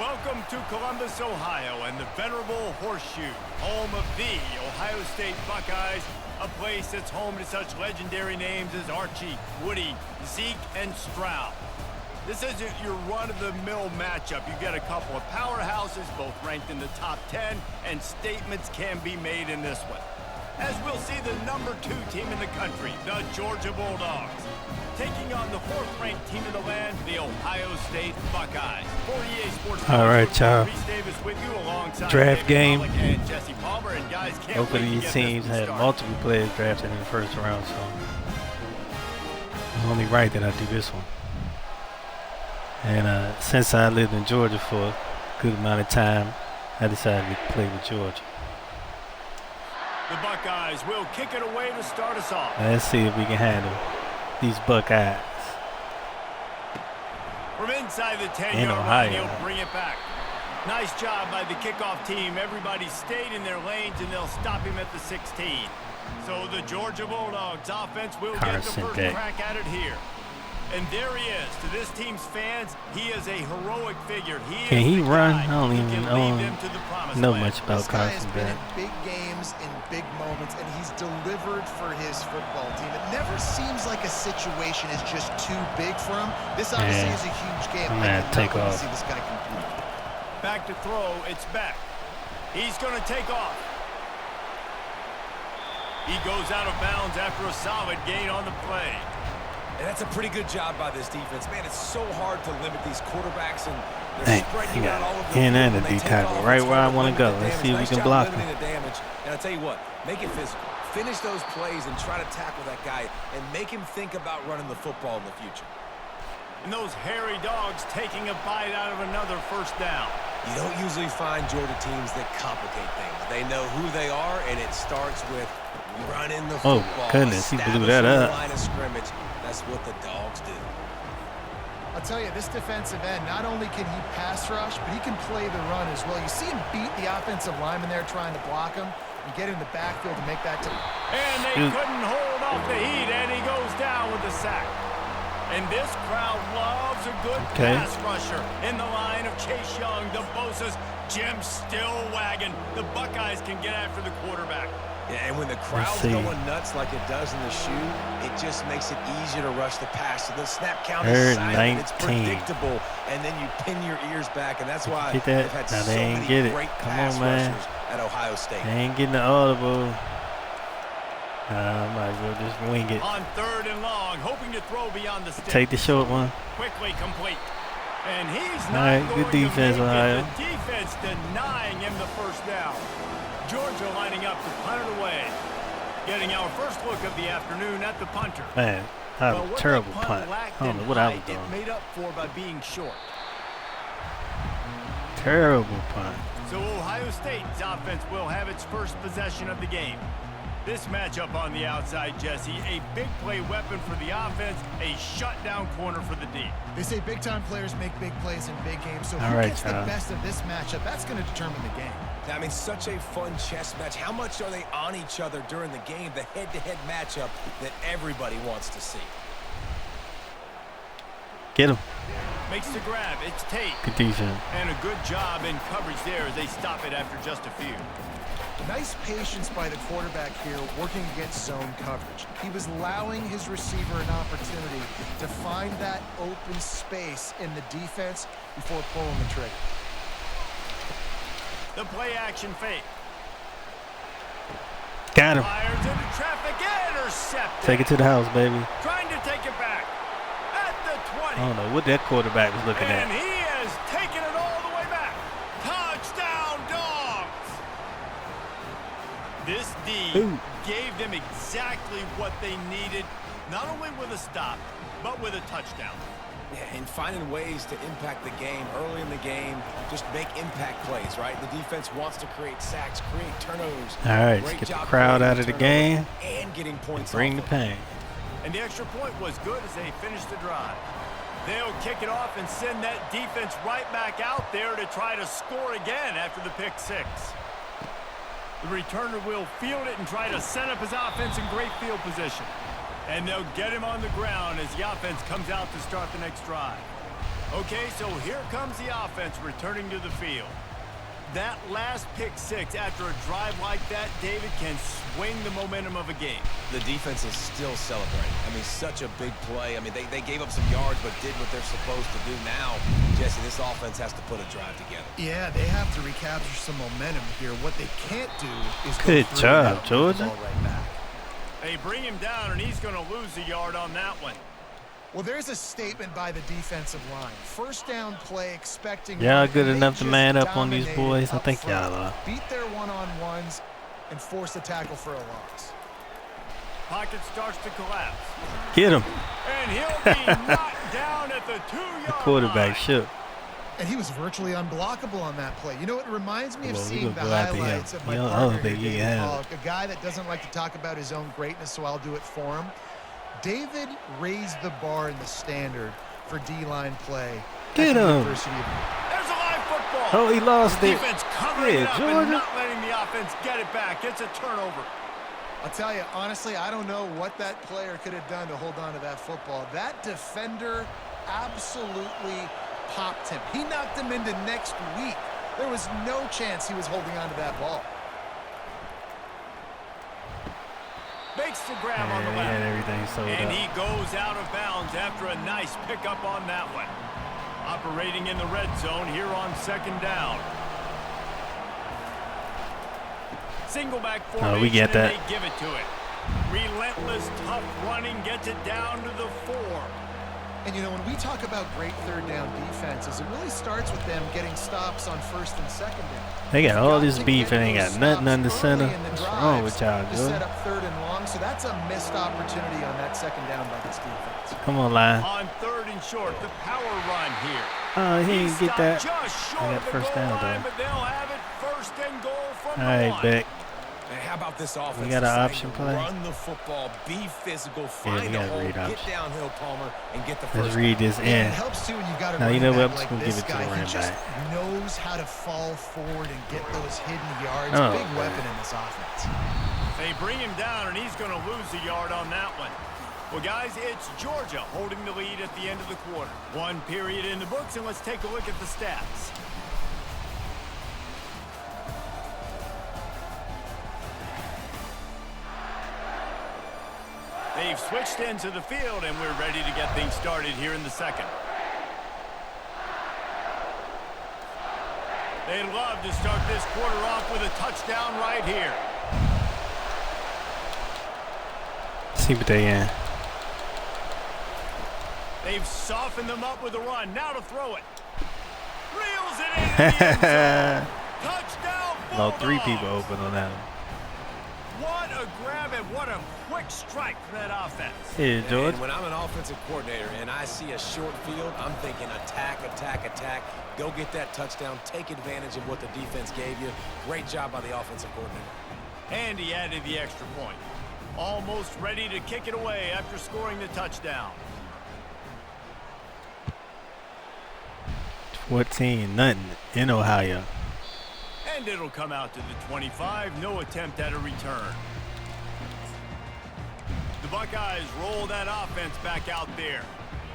Welcome to Columbus, Ohio, and the venerable Horseshoe, home of the Ohio State Buckeyes, a place that's home to such legendary names as Archie, Woody, Zeke, and Stroud. This isn't your run-of-the-mill matchup. You've got a couple of powerhouses, both ranked in the top 10, and statements can be made in this one. As we'll see the number 2 team in the country, the Georgia Bulldogs, taking on the 4th-ranked team in the land, the Ohio State Buckeyes. For EA Sports. All right, y'all. Draft game. Both of these teams had multiple players drafted in the first round, so it's only right that I do this one. And since I lived in Georgia for a good amount of time, I decided to play with Georgia. The Buckeyes will kick it away to start us off. Let's see if we can handle these Buckeyes. From inside the 10-yard line, he'll bring it back. Nice job by the kickoff team. Everybody stayed in their lanes, and they'll stop him at the 16. So the Georgia Bulldogs offense will get the first crack at it here. And there he is. To this team's fans, he is a heroic figure. Can he run? I don't even know much about Carson Beck. He's been in big games, in big moments, and he's delivered for his football team. It never seems like a situation is just too big for him. This obviously is a huge game. I cannot wait to see this guy compete. Back to throw. It's Beck. He's going to take off. He goes out of bounds after a solid gain on the play. And that's a pretty good job by this defense. Man, it's so hard to limit these quarterbacks, and they're spreading out all over the field. And the D tackle right where I want to go. Let's see if we can block him. And I'll tell you what, make it physical. Finish those plays and try to tackle that guy and make him think about running the football in the future. And those hairy dogs taking a bite out of another first down. You don't usually find Georgia teams that complicate things. They know who they are, and it starts with running the football. Oh, goodness, he blew that up. Line of scrimmage. That's what the dogs do. I'll tell you, this defensive end, not only can he pass rush, but he can play the run as well. You see him beat the offensive lineman there trying to block him and get in the backfield to make that. And they couldn't hold off the heat, and he goes down with the sack. And this crowd loves a good pass rusher in the line of Chase Young, the Bosa's, Jim Stillwagon. The Buckeyes can get after the quarterback. Yeah, and when the crowd's going nuts like it does in the shoe, it just makes it easier to rush the pass. So the snap count is silent, it's predictable, and then you pin your ears back, and that's why they've had so many great pass rushers at Ohio State. They ain't getting the audible. I might as well just wing it. On 3rd and long, hoping to throw beyond the stick. Take the short one. Quickly complete. And he's not going good defense, to make Ohio. it. The defense denying him the first down. Georgia lining up to punt it away. Getting our first look of the afternoon at the punter. Man, that was a terrible punt. I don't know what I was doing. It made up for by being short. Terrible punt. So Ohio State's offense will have its first possession of the game. This matchup on the outside, Jesse, a big play weapon for the offense, a shutdown corner for the D. They say big-time players make big plays in big games, so who gets the best of this matchup, that's going to determine the game. I mean, such a fun chess match. How much are they on each other during the game, the head-to-head matchup that everybody wants to see? Get him. Makes the grab. It's Tate. Good defense. And a good job in coverage there as they stop it after just a few. Nice patience by the quarterback here working against zone coverage. He was allowing his receiver an opportunity to find that open space in the defense before pulling the trigger. The play action fake. Got him. Fires into traffic, intercepted. Take it to the house, baby. Trying to take it back. At the 20. I don't know what that quarterback was looking and at. He has taken it all the way back. Touchdown, Dogs. This D gave them exactly what they needed, not only with a stop, but with a touchdown. Yeah, and finding ways to impact the game early in the game, just make impact plays, right? The defense wants to create sacks, create turnovers. All right, let's get the crowd out of the game and getting points. Bring the pain. And the extra point was good as they finished the drive. They'll kick it off and send that defense right back out there to try to score again after the pick six. The returner will field it and try to set up his offense in great field position. And they'll get him on the ground as the offense comes out to start the next drive. Okay, so here comes the offense returning to the field. That last pick six after a drive like that, David, can swing the momentum of a game. The defense is still celebrating. I mean, such a big play. I mean, they gave up some yards but did what they're supposed to do. Now, Jesse, this offense has to put a drive together. Yeah, they have to recapture some momentum here. What they can't do is good job, Georgia. Right back. They bring him down, and he's going to lose a yard on that one. Well, there's a statement by the defensive line. First down play, expecting... Y'all good enough to man up on these boys? I think y'all are. Beat their one-on-ones and force a tackle for a loss. Pocket starts to collapse. Get him. And he'll be knocked down at the 2-yard The quarterback line. shook. And he was virtually unblockable on that play. You know, it reminds me of seeing the go after highlights him. of my I don't partner think here, he David has. Pollock, a guy that doesn't like to talk about his own greatness, so I'll do it for him. David raised the bar in the standard for D-line play. Get him. There's a live football. Oh, he lost it. Defense covering it up Georgia. and not letting the offense get it back. It's a turnover. I'll tell you, honestly, I don't know what that player could have done to hold on to that football. That defender absolutely popped him. He knocked him into next week. There was no chance he was holding on to that ball. Makes the grab on the He left. had everything sold And up. he goes out of bounds after a nice pickup on that one. Operating in the red zone here on second down. Single back formation, we get that. and they give it to it. Relentless, tough running gets it down to the 4. And, you know, when we talk about great third down defenses, it really starts with them getting stops on first and second down. They got all this beef and ain't got nothing under center. What's wrong with y'all, to set Joe? up third and long, so that's a missed opportunity on that second down by this defense. Come on, line. On third and short, the power run here. Oh, he didn't get that. Just short They got of the first goal down, line, though. but they'll have it first and goal from All the right, line. Beck. And how about this offense? We got an deciding option to play. Run the football, be physical, we find a gotta hole, read get option. downhill, Palmer, and get the Let's first read this Yeah, in. it helps too when you got a Now, you running know what? I'm back just like gonna give this it to guy. the running He just back. knows how to fall forward and get those hidden yards. Oh, Big man. weapon in this offense. They bring him down, and he's going to lose a yard on that one. Well, guys, it's Georgia holding the lead at the end of the quarter. One period in the books, and let's take a look at the stats. They've switched into the field, and we're ready to get things started here in the second. They'd love to start this quarter off with a touchdown right here. See what they in. They've softened them up with a run. Now to throw it. Reels it in the end zone. Touchdown, No, 3 Bulldogs. people open on that one. What a grab and what a quick strike for that offense. Here, George. And when I'm an offensive coordinator and I see a short field, I'm thinking attack, attack, attack. Go get that touchdown. Take advantage of what the defense gave you. Great job by the offensive coordinator. And he added the extra point. Almost ready to kick it away after scoring the touchdown. 14-0 in Ohio. And it'll come out to the 25. No attempt at a return. The Buckeyes roll that offense back out there.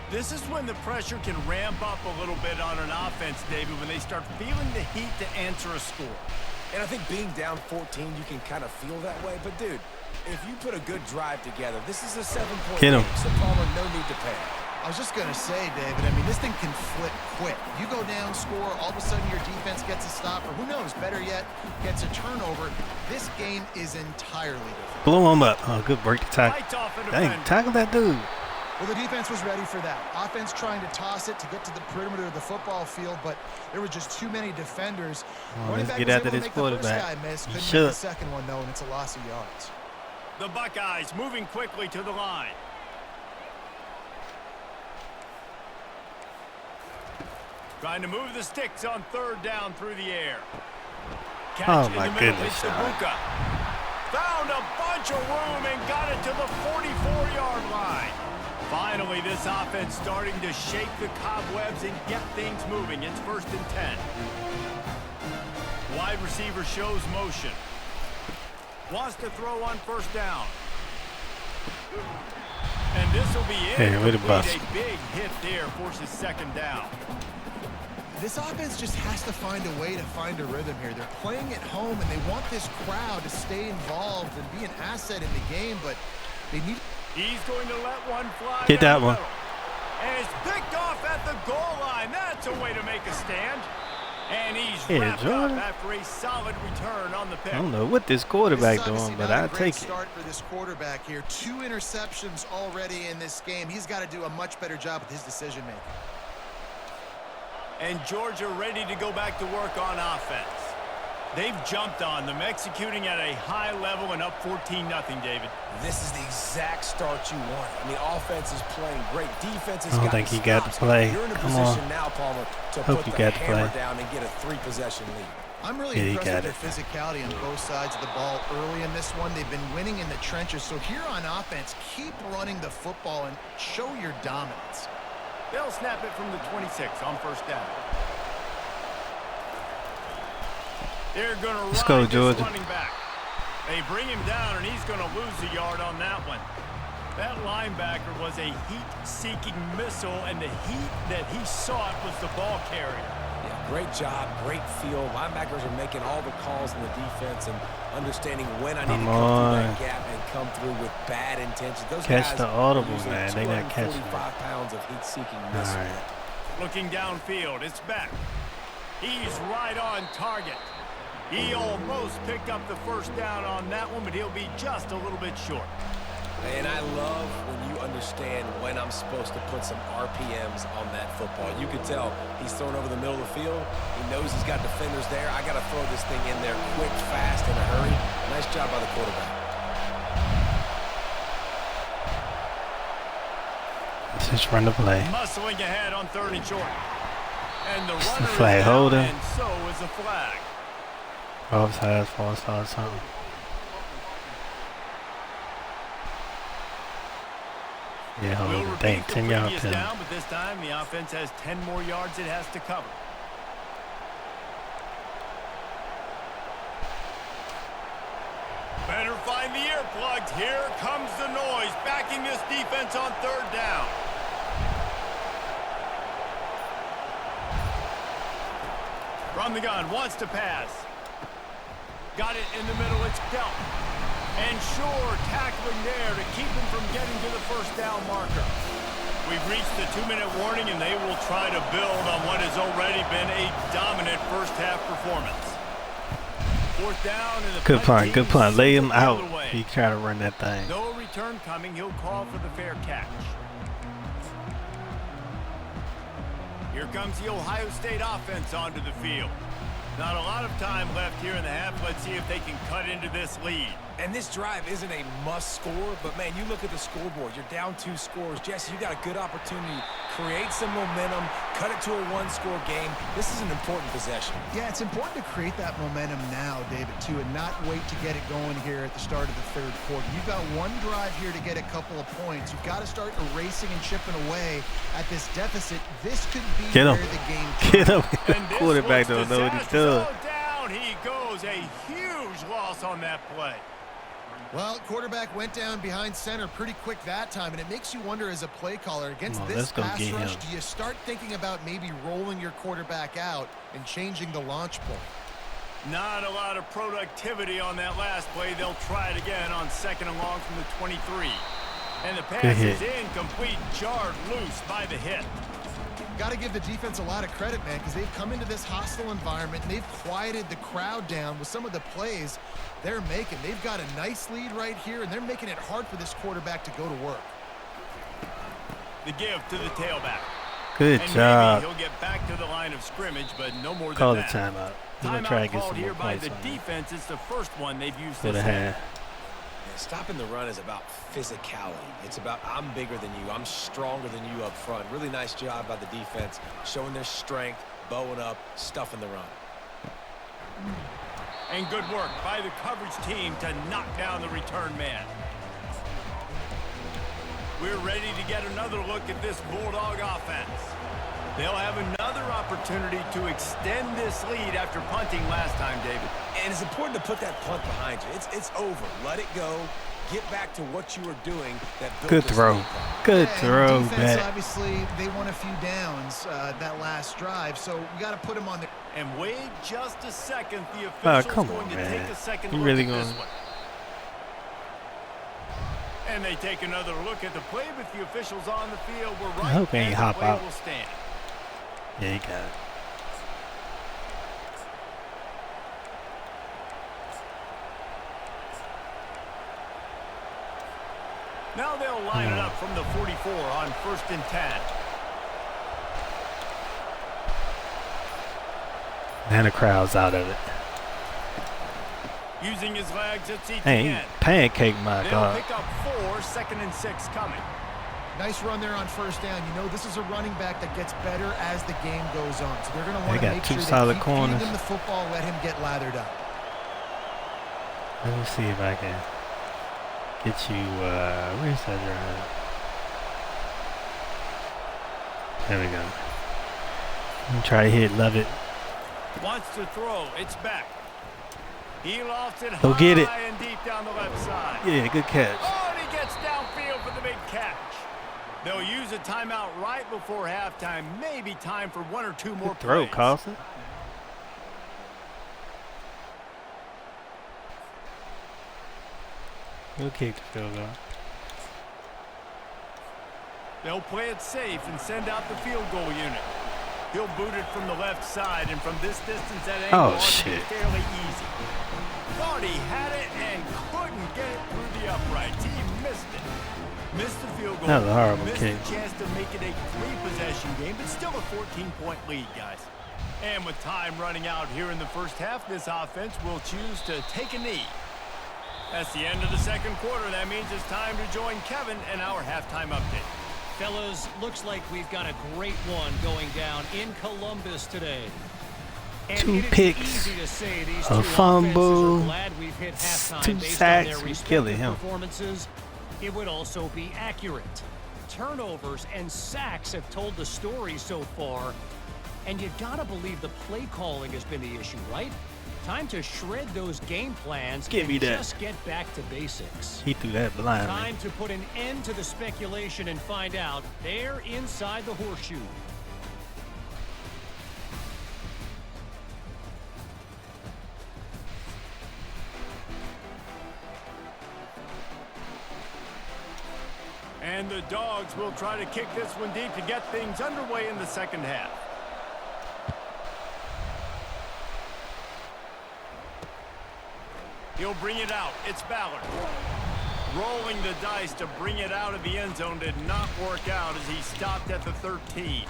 This is when the pressure can ramp up a little bit on an offense, David, when they start feeling the heat to answer a score. And I think being down 14, you can kind of feel that way. But, dude, if you put a good drive together, this is a 7-point Get him. game. So, Palmer, no need to pay. I was just going to say, David, I mean, this thing can flip quick. You go down, score, all of a sudden your defense gets a stop, or who knows, better yet, gets a turnover. This game is entirely different. Blow him up. Oh, good break to tackle. Lights off a Dang, defender. tackle that dude. Well, the defense was ready for that. Offense trying to toss it to get to the perimeter of the football field, but there were just too many defenders. Oh, Running let's back get was after able to this make the first quarterback. guy miss, He couldn't make should. the second one, though, and it's a loss of yards. The Buckeyes moving quickly to the line. Trying to move the sticks on third down through the air. Catch Oh, in my the middle. goodness, It's Sean. Ibuka. Found a bunch of room and got it to the 44-yard line. Finally, this offense starting to shake the cobwebs and get things moving. It's 1st and 10. Wide receiver shows motion. Wants to throw on first down. And And this will be it. Hey, way to bust. A big hit there forces second down. This offense just has to find a way to find a rhythm here. They're playing at home, and they want this crowd to stay involved and be an asset in the game, but they need... He's going to let one fly. Get that one. And it's picked off at the goal line. That's a way to make a stand. And he's wrapped up after a solid return on the pick. I don't know what this quarterback doing, but I'll take it. Start for this quarterback here. 2 interceptions already in this game. He's got to do a much better job with his decision making. And Georgia ready to go back to work on offense. They've jumped on them, executing at a high level and up 14-0, David. This is the exact start you want. I mean, offense is playing great. Defense is. I don't think he got to play. You're in a Come position on. now, Palmer, to Hope put you the got to hammer play. down and get a 3-possession lead. I'm really impressed with their physicality on both sides of the ball early in this one. They've been winning in the trenches. So here on offense, keep running the football and show your dominance. They'll snap it from the 26 on first down. They're going to Let's go, Georgia. running back. They bring him down, and he's going to lose a yard on that one. That linebacker was a heat-seeking missile, and the heat that he sought was the ball carrier. Yeah, great job, great feel. Linebackers are making all the calls in the defense and understanding when I need to come through that gap and come through with bad intentions. Those Catch guys the audible, are man. They not catching 45 pounds of heat-seeking missile. Right. Looking downfield, it's back. He's right on target. He almost picked up the first down on that one, but he'll be just a little bit short. And I love when you understand when I'm supposed to put some RPMs on that football. You could tell he's thrown over the middle of the field. He knows he's got defenders there. I got to throw this thing in there quick, fast, in a hurry. Nice job by the quarterback. Let's just run the play. Muscling ahead on 3rd and short. And the runner the flag is down, holder. and so is the flag. Offside, false start, something. Yeah, hold it. Dang, 10-yard penalty. Down, but this time the offense has 10 more yards it has to cover. Better find the earplugs. Here comes the noise, backing this defense on 3rd down. From the gun, wants to pass. Got it in the middle, it's Delp. And Shore tackling there to keep him from getting to the first down marker. We've reached the 2-minute warning, and they will try to build on what has already been a dominant first-half performance. 4th down. And the good punt, good punt. Lay him out. He try to run that thing. No return coming. He'll call for the fair catch. Here comes the Ohio State offense onto the field. Not a lot of time left here in the half. Let's see if they can cut into this lead. And this drive isn't a must score, but, man, you look at the scoreboard. You're down 2 scores. Jesse, you got a good opportunity. Create some momentum. Cut it to a 1-score game. This is an important possession. Yeah, it's important to create that momentum now, David, too, and not wait to get it going here at the start of the 3rd quarter. You've got one drive here to get a couple of points. You've got to start erasing and chipping away at this deficit. This could be where the game Get him. Quarterback don't know what he's doing. Down he goes. A huge loss on that play. Well, quarterback went down behind center pretty quick that time, and it makes you wonder as a play caller against this pass rush, do you start thinking about maybe rolling your quarterback out and changing the launch point? Not a lot of productivity on that last play. They'll try it again on 2nd and long from the 23. And the pass is incomplete, jarred loose by the hit. Got to give the defense a lot of credit, man, because they've come into this hostile environment and they've quieted the crowd down with some of the plays they're making. They've got a nice lead right here, and they're making it hard for this quarterback to go to work. The give to the tailback. Good job. He'll get back to the line of scrimmage, but no more Call than that. Call the timeout. We're going to try to get some more points on defense. It's the first one they've used this half. Stopping the run is about physicality. It's about I'm bigger than you. I'm stronger than you up front. Really nice job by the defense, showing their strength, bowing up, stuffing the run. And good work by the coverage team to knock down the return man. We're ready to get another look at this Bulldog offense. They'll have another opportunity to extend this lead after punting last time, David. And it's important to put that punt behind you. It's over. Let it go. get back to what you were doing. Good throw. Good throw, man. Obviously, they won a few downs that last drive, so we got to put them on the. And wait just a second. The official's going to take a second look at this one. And they take another look at the play with the officials on the field. We're right. I hope he ain't hop out. Will stand. Yeah, he got it. Now they'll line it up from the 44 on 1st and 10. And the crowd's out of it. Using his legs, it's ETN. Hey, he pancake my God. They'll pick up 4, 2nd and 6 coming. Nice run there on 1st down. You know, this is a running back that gets better as the game goes on. So they're going to want to make sure they keep feeding him the football, let him get lathered up. Let me see if I can get you, where's that drive? There we go. I'm going to try to hit Lovett. Wants to throw. It's back. He lofts it Go get it. high and deep down the left side. Yeah, good catch. Oh, and he gets downfield for the big catch. They'll use a timeout right before halftime. Maybe time for 1 or 2 more good throw, plays. Carlson. We'll kick the field goal. They'll play it safe and send out the field goal unit. He'll boot it from the left side, and from this distance, that angle ought to be fairly easy. Thought he had it and couldn't get it through the uprights. He missed it. Missed the field goal. That was a horrible missed kick. the chance to make it a 3-possession game, but still a 14-point lead, guys. And with time running out here in the first half, this offense will choose to take a knee. That's the end of the second quarter. That means it's time to join Kevin in our halftime update. Fellas, looks like we've got a great one going down in Columbus today. And 2 picks, a fumble, 2 sacks. We're killing him. Performances. It would also be accurate. Turnovers and sacks have told the story so far. And you gotta believe the play calling has been the issue, right? Time to shred those game plans and just get back to basics. He threw that blindly. Time to put an end to the speculation and find out they're inside the horseshoe. And the Dogs will try to kick this one deep to get things underway in the second half. He'll bring it out. It's Ballard. Rolling the dice to bring it out of the end zone did not work out as he stopped at the 13.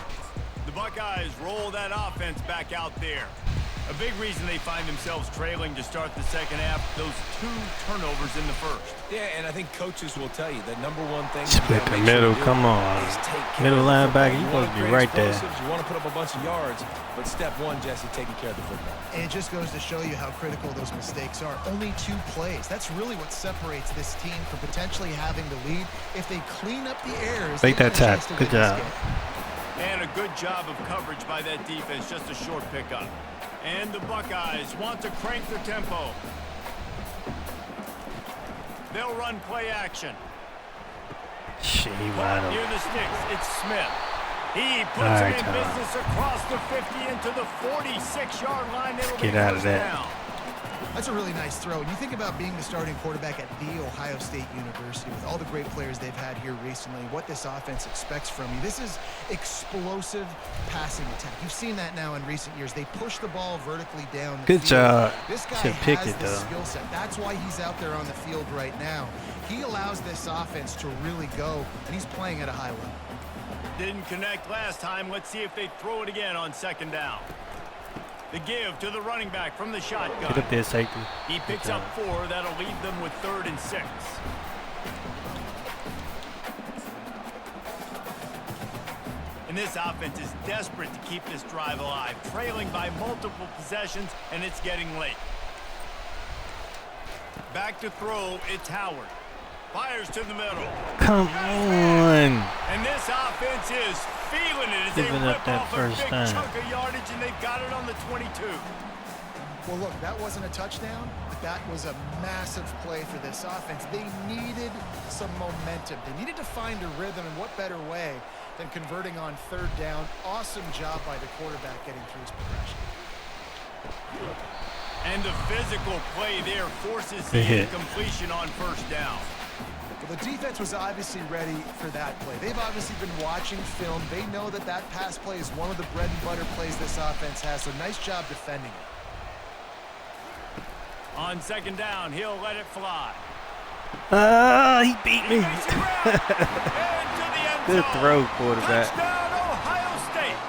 The Buckeyes roll that offense back out there. A big reason they find themselves trailing to start the second half, those 2 turnovers in the first. Yeah, and I think coaches will tell you the number one thing. Split the middle, come on. Middle linebacker, you're supposed to be right there. You want to put up a bunch of yards, but step one, Jesse, taking care of the football. And it just goes to show you how critical those mistakes are. Only 2 plays. That's really what separates this team from potentially having the lead. If they clean up the errors, make that tap. Good job. And a good job of coverage by that defense, just a short pickup. And the Buckeyes want to crank their tempo. They'll run play action. Shit, he wide open. Near the sticks, it's Smith. He puts it in business across the 50 into the 46-yard line. Get out of that. Down. That's a really nice throw. And you think about being the starting quarterback at The Ohio State University with all the great players they've had here recently, what this offense expects from you. This is explosive passing attack. You've seen that now in recent years. They push the ball vertically down the Good field. job. This guy Should pick has it, the though. skill set. That's why he's out there on the field right now. He allows this offense to really go, and he's playing at a high level. Didn't connect last time. Let's see if they throw it again on second down. The give to the running back from the shotgun. Get up there, safety. He picks up 4. That'll leave them with 3rd and 6. And this offense is desperate to keep this drive alive, trailing by multiple possessions, and it's getting late. Back to throw, it's Howard. Fires to the middle. Come on. And this offense is feeling it as they rip off a big chunk of yardage, and they've got it on the 22. Well, look, that wasn't a touchdown, but that was a massive play for this offense. They needed some momentum. They needed to find a rhythm, and what better way than converting on third down. Awesome job by the quarterback getting through his progression. And the physical play there forces the incompletion on first down. Well, the defense was obviously ready for that play. They've obviously been watching film. They know that that pass play is one of the bread and butter plays this offense has, so nice job defending it. On second down, he'll let it fly. He beat me. Good throw, quarterback. Touchdown, Ohio State.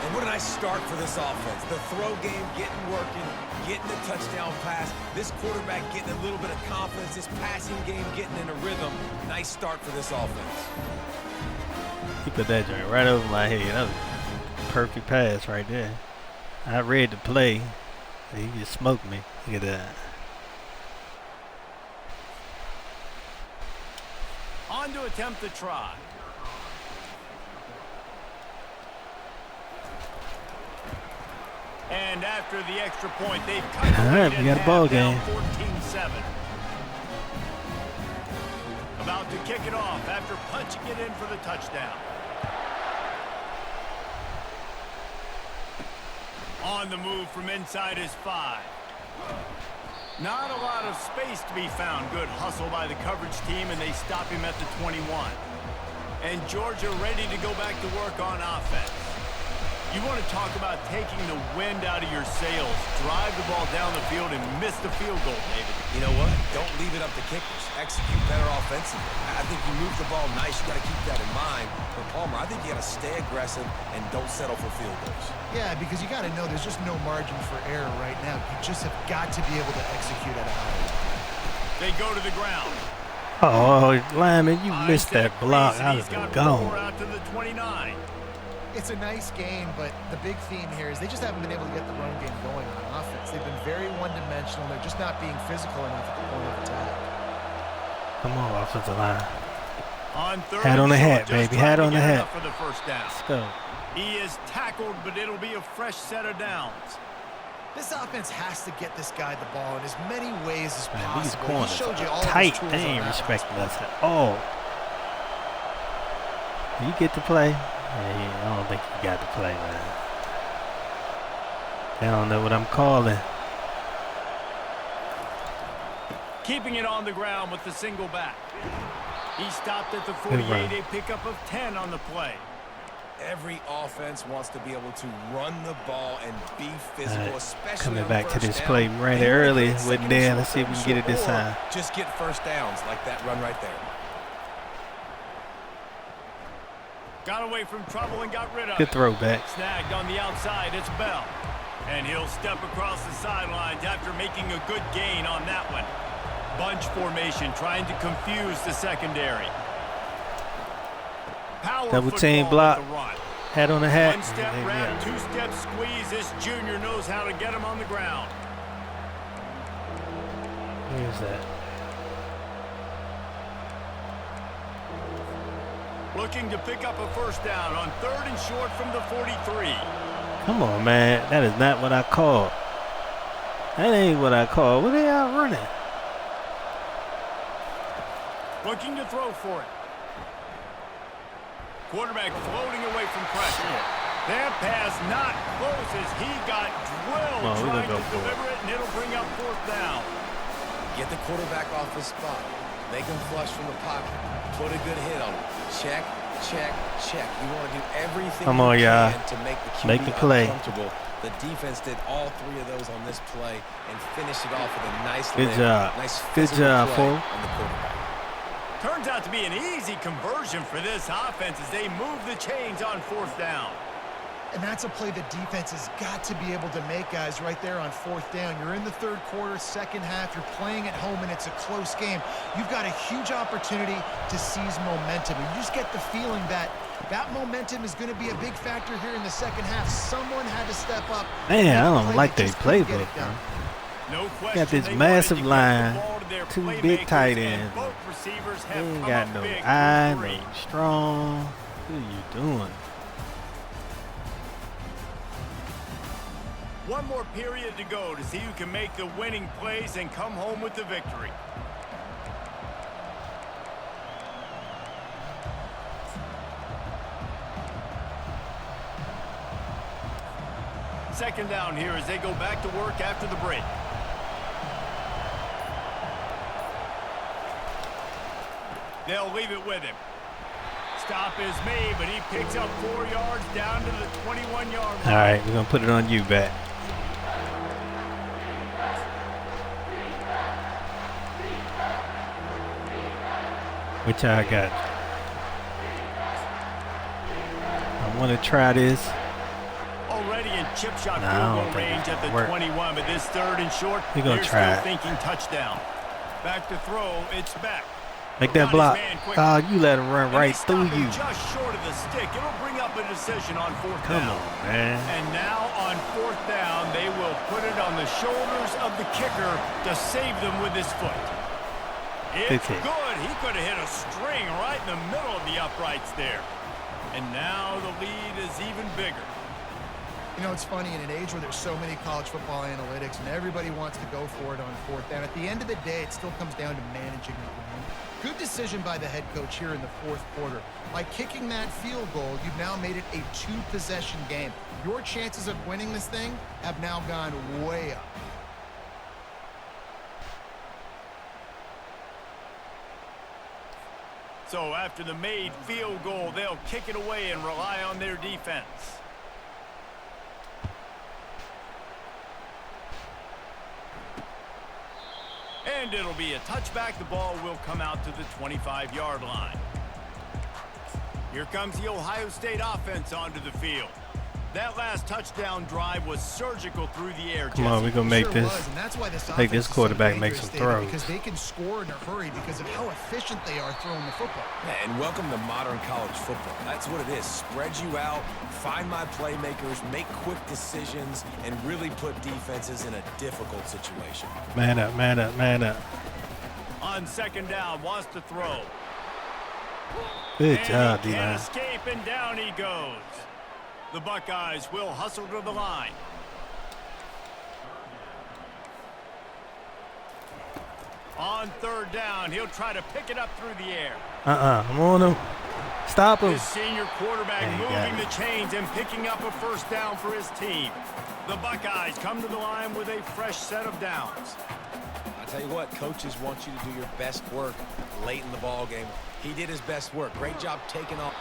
And what a nice start for this offense. The throw game getting working, getting the touchdown pass. This quarterback getting a little bit of confidence. This passing game getting in a rhythm. Nice start for this offense. He put that joint right over my head. That was a perfect pass right there. I read the play. He just smoked me. Look at that. On to attempt the try. And after the extra point, they've cut it. All right, we got a ball game. 14-7. About to kick it off after punching it in for the touchdown. On the move from inside his 5. Not a lot of space to be found. Good hustle by the coverage team, and they stop him at the 21. And Georgia ready to go back to work on offense. You want to talk about taking the wind out of your sails. Drive the ball down the field and miss the field goal, David. You know what? Don't leave it up to kickers. Execute better offensively. I think you move the ball nice. You got to keep that in mind. For Palmer, I think you got to stay aggressive and don't settle for field goals. Yeah, because you got to know there's just no margin for error right now. You just have got to be able to execute at a high level. They go to the ground. Oh, lineman, you missed that block. I was gone. Out to the 29. It's a nice game, but the big theme here is they just haven't been able to get the run game going on offense. They've been very one-dimensional. They're just not being physical enough at the point of attack. Come on, offensive line. On third hat on the hat, baby. Hat on the hat. For the first down. Let's go. He is tackled, but it'll be a fresh set of downs. This offense has to get this guy the ball in as many ways as Man, possible. these corners he showed you all tight. of his tools They ain't on that respecting us at all. You get to play. Yeah, I don't think you got to play, man. They don't know what I'm calling. Keeping it on the ground with the single back. He stopped at the 48, a pickup of 10 on the play. Every offense wants to be able to run the ball and be physical, especially coming back to this down. play. Ran it early. Wasn't there. Let's see if we can get it this time. Just get first downs like that run right there. Got away from trouble and got rid of Good it. throwback. Snagged on the outside. It's Bell. And he'll step across the sidelines after making a good gain on that one. Bunch formation trying to confuse the secondary. Power Double team block. Hat on the hat. One step round, two-step squeeze. This junior knows how to get him on the ground. Where's that? Looking to pick up a first down on third and short from the 43. Come on, man. That is not what I called. That ain't what I called. What are y'all running? Looking to throw for it. Quarterback floating away from pressure. That pass not close as he got drilled trying to deliver it, and it'll bring up fourth down. Get the quarterback off his spot. Make him flush from the pocket. Put a good hit on him. Check, check, check. You want to do everything you can to make the QB uncomfortable. The defense did all three of those on this play and finished it off with a nice job. Nice good job, play Paul. on the quarterback. Turns out to be an easy conversion for this offense as they move the chains on fourth down. And that's a play the defense has got to be able to make, guys, right there on fourth down. You're in the third quarter, second half. You're playing at home, and it's a close game. You've got a huge opportunity to seize momentum. And you just get the feeling that that momentum is going to be a big factor here in the second half. Someone had to step up. Man, I don't like their playbook, bro. No question. Got this massive line, two big tight ends. They ain't got no eye, no strong. What are you doing? One more period to go to see who can make the winning plays and come home with the victory. Second down here as they go back to work after the break. They'll leave it with him. Stop is made, but he picks up 4 yards down to the 21-yard line. All right, we're going to put it on you, Bat. Which I got. I want to try this. Already in chip shot field goal range at the 21, but this third and short, we're going to try it. Thinking touchdown. Back to throw, it's back. Make that block. Oh, you let him run right through you. Just short of the stick. It'll bring up a decision on fourth down. Come on, man. And now on fourth down, they will put it on the shoulders of the kicker to save them with his foot. It's good. He could have hit a string right in the middle of the uprights there. And now the lead is even bigger. You know, it's funny, in an age where there's so many college football analytics and everybody wants to go for it on fourth down, at the end of the day, it still comes down to managing the game. Good decision by the head coach here in the fourth quarter. By kicking that field goal, you've now made it a two-possession game. Your chances of winning this thing have now gone way up. So after the made field goal, they'll kick it away and rely on their defense. And it'll be a touchback. The ball will come out to the 25-yard line. Here comes the Ohio State offense onto the field. That last touchdown drive was surgical through the air. Come on, we're going to make this. Make this quarterback make some throws. Because they can score in a hurry because of how efficient they are throwing the football. Yeah, and welcome to modern college football. That's what it is. Spread you out, find my playmakers, make quick decisions, and really put defenses in a difficult situation. Man up, man up, man up. On second down, wants to throw. Good job, D-line. D-line. Escape, and down he goes. The Buckeyes will hustle to the line. On third down, he'll try to pick it up through the air. I'm on him. Stop him. His senior quarterback moving the chains and picking up a first down for his team. The Buckeyes come to the line with a fresh set of downs. I tell you what, coaches want you to do your best work late in the ball game. He did his best work. Great job taking off.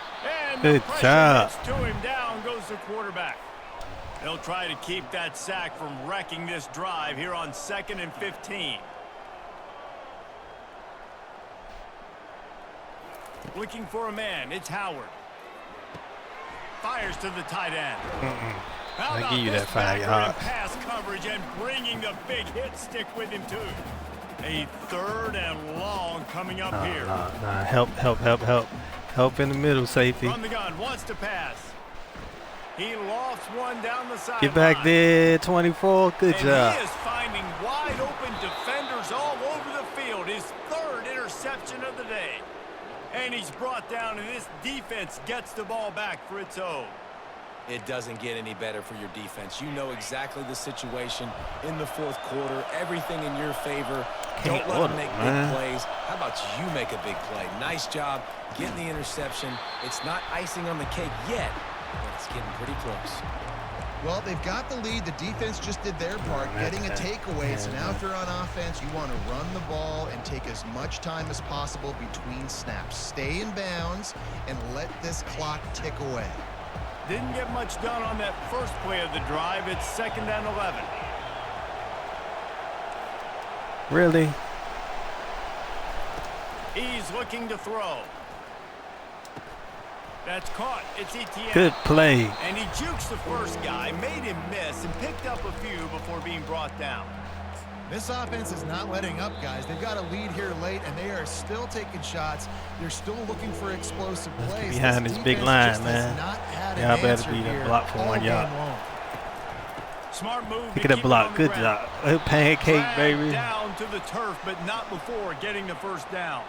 And good job. To him, down goes the quarterback. They'll try to keep that sack from wrecking this drive here on 2nd and 15. Looking for a man. It's Howard. Fires to the tight end. I give you that 5 yards. Pass coverage and bringing the big hit stick with him too. A third and long coming up here. Help. Help in the middle, safety. From the gun, wants to pass. He lofts one down the side. Get back there, 24. Good job. He is finding wide open defenders all over the field. His third interception of the day. And he's brought down, and this defense gets the ball back for its own. It doesn't get any better for your defense. You know exactly the situation in the fourth quarter. Everything in your favor. Don't let them make big plays. How about you make a big play? Nice job getting the interception. It's not icing on the cake yet, but it's getting pretty close. Well, they've got the lead. The defense just did their part, getting a takeaway. So now if they're on offense, you want to run the ball and take as much time as possible between snaps. Stay in bounds and let this clock tick away. Didn't get much done on that first play of the drive. It's 2nd and 11. Really? He's looking to throw. That's caught. It's Etienne. Good play. And he jukes the first guy, made him miss, and picked up a few before being brought down. This offense is not letting up, guys. They've got a lead here late, and they are still taking shots. They're still looking for explosive plays. Behind this big line, man. Y'all better be the block for 1 yard. Smart move. Pick it up, block. Good job. Pancake, baby. Down to the turf, but not before getting the first down.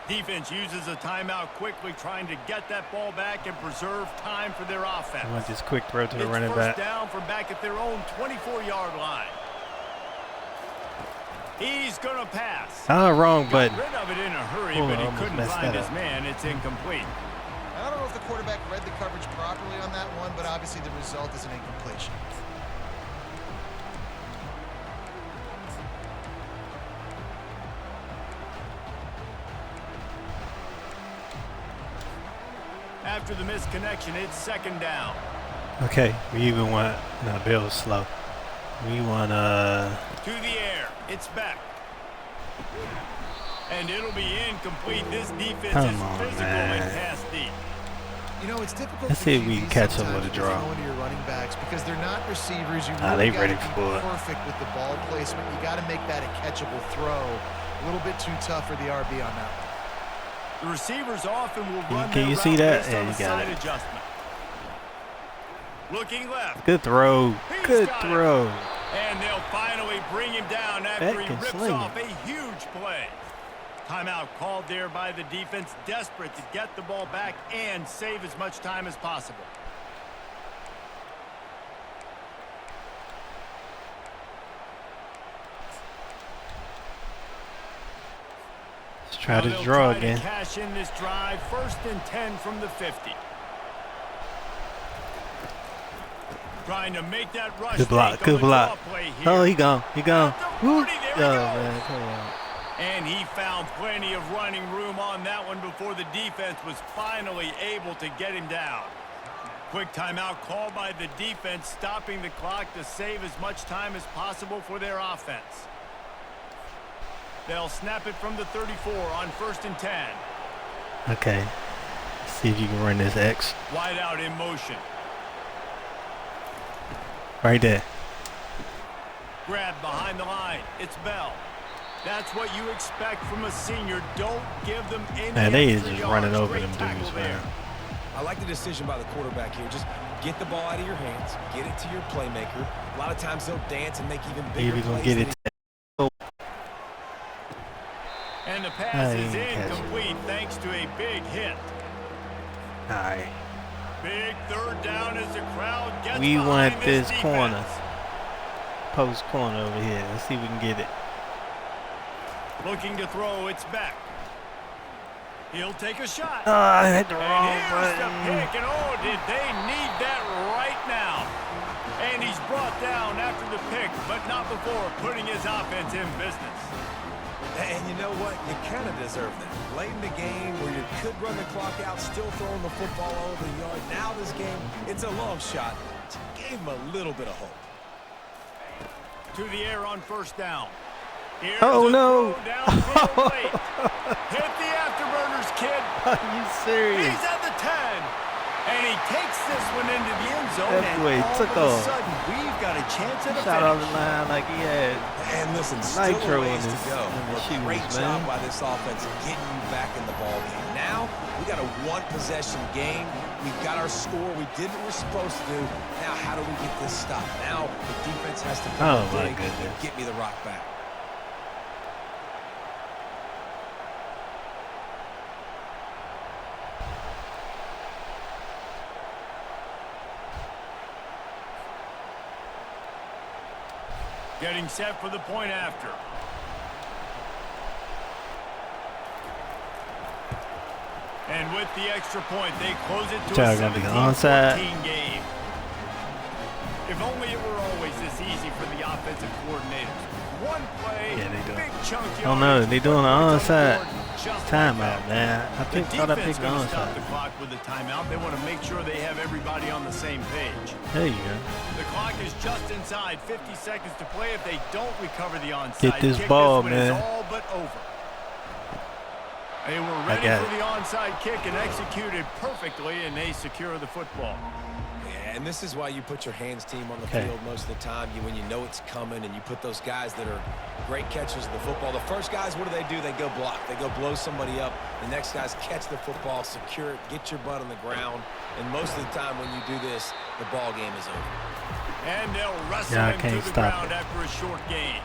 Defense uses a timeout quickly, trying to get that ball back and preserve time for their offense. I want this quick throw to the running It's back. first down from back at their own 24-yard line. He's going to pass. Wrong button. Got rid of it in a hurry, but he couldn't find his man. It's incomplete. I don't know if the quarterback read the coverage properly on that one, but obviously the result is an incompletion. After the missed connection, it's second down. Okay, we even want... No, Bill's slow. We want... To the air. It's back. And it'll be incomplete. This defense is physical and pass deep. You know, it's difficult. Let's see if we can catch up with a draw. Into your running backs because they're not receivers. You they ready for it. Perfect with the ball placement. You got to make that a catchable throw. A little bit too tough for the RB on that one. The receivers often will run Can you see that? Yeah, you got it. Adjustment. Looking left. Good throw. Good throw. And they'll finally bring him down after he rips off a huge play. Timeout called there by the defense, desperate to get the ball back and save as much time as possible. Let's try to draw again. Cash in this drive, 1st and 10 from the 50. Trying to make that rush. Good block, good block. Oh, he gone. He gone. Oh, man, come on. And he found plenty of running room on that one before the defense was finally able to get him down. Quick timeout called by the defense, stopping the clock to save as much time as possible for their offense. They'll snap it from the 34 on 1st and 10. Okay. Let's see if you can run this X. Wide out in motion. Right there. Grab behind the line. It's Bell. That's what you expect from a senior. Don't give them any. Man, they is just running over them dudes, man. I like the decision by the quarterback here. Just get the ball out of your hands, get it to your playmaker. A lot of times they'll dance and make even bigger plays. Gonna get it. And the pass is incomplete thanks to a big hit. All right. Big 3rd down as the crowd gets We want this defense. corner. Post corner over here. Let's see if we can get it. Looking to throw, it's back. He'll take a shot. Oh, I hit the and wrong here's button. the pick, and oh, did they need that right now. And he's brought down after the pick, but not before putting his offense in business. And you know what? You kind of deserve that. Late in the game where you could run the clock out, still throwing the football over the yard. Now this game, it's a long shot. Gave him a little bit of hope. To the air on 1st down. Here's oh, no. Hit the afterburners, kid. Are you serious? He's at the 10. And he takes this one into the end zone. That way took off. Sudden, we've got a chance at a shot on the line like he had. And listen, still Nitro a ways in to go. Great job by this offense getting you back in the ball game. Now we got a 1-possession game. We've got our score. We did what we're supposed to do. Now how do we get this stopped? Now the defense has to come and get me the rock back. Getting set for the point after. And with the extra point, they close it to a 17-14 game. If only it were always this easy for the offensive coordinators. One play, big chunk yardage. Oh no, they're doing an onside timeout, man. I thought I picked the onside. Stop the clock with the timeout. They want to make sure they have everybody on the same page. There you go. The clock is just inside 50 seconds to play. If they don't recover the onside get this kick, ball, this man. is all but over. They were ready for the onside kick and executed perfectly, and they secure the football. Yeah, and this is why you put your hands team on the field most of the time. When you know it's coming, and you put those guys that are great catchers of the football. The first guys, what do? They go block. They go blow somebody up. The next guys catch the football, secure it, get your butt on the ground. And most of the time when you do this, the ball game is over. And they'll wrestle him to the ground after a short gain.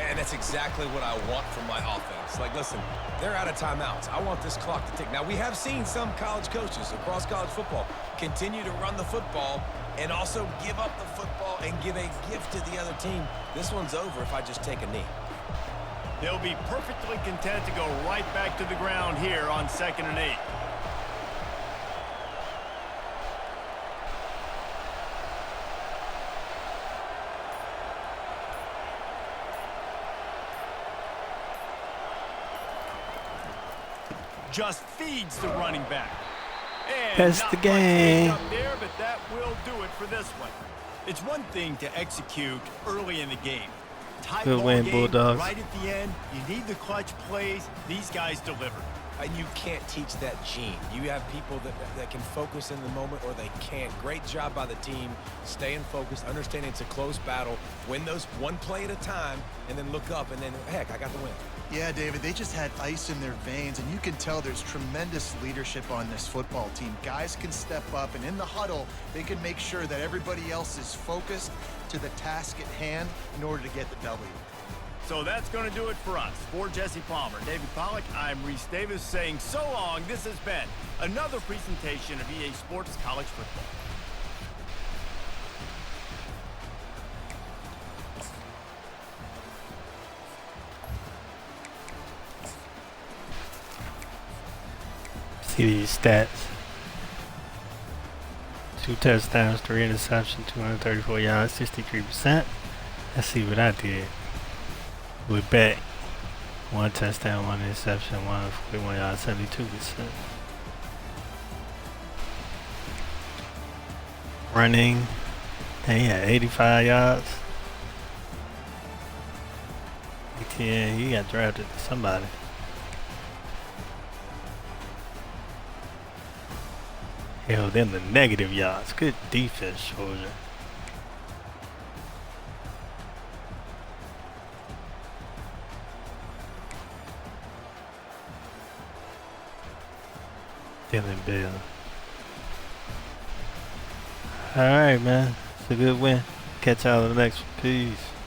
And And that's exactly what I want from my offense. Like, listen, they're out of timeouts. I want this clock to tick. Now, we have seen some college coaches across college football continue to run the football and also give up the football and give a gift to the other team. This one's over if I just take a knee. They'll be perfectly content to go right back to the ground here on 2nd and 8. Just feeds the running back. And that's the game. Up there, but that will do it for this one. It's one thing to execute early in the game. Good win, Bulldogs. Right at the end, you need the clutch plays. These guys deliver. And you can't teach that gene. You have people that can focus in the moment or they can't. Great job by the team, staying focused, understanding it's a close battle, win those one play at a time, and then look up, and then, heck, I got the win. Yeah, David, they just had ice in their veins, and you can tell there's tremendous leadership on this football team. Guys can step up, and in the huddle, they can make sure that everybody else is focused to the task at hand in order to get the W. So that's going to do it for us. For Jesse Palmer, David Pollack, I'm Reese Davis saying so long. This has been another presentation of EA Sports College Football. See these stats. 2 touchdowns, 3 interceptions, 234 yards, 63%. Let's see what I did. With Bet, 1 touchdown, 1 interception, 141 yards, 72%. Running, he had 85 yards. Yeah, he got drafted to somebody. Held in the negative yards. Good defense, Georgia. Dylan Bill. Alright, man. It's a good win. Catch y'all in the next one. Peace.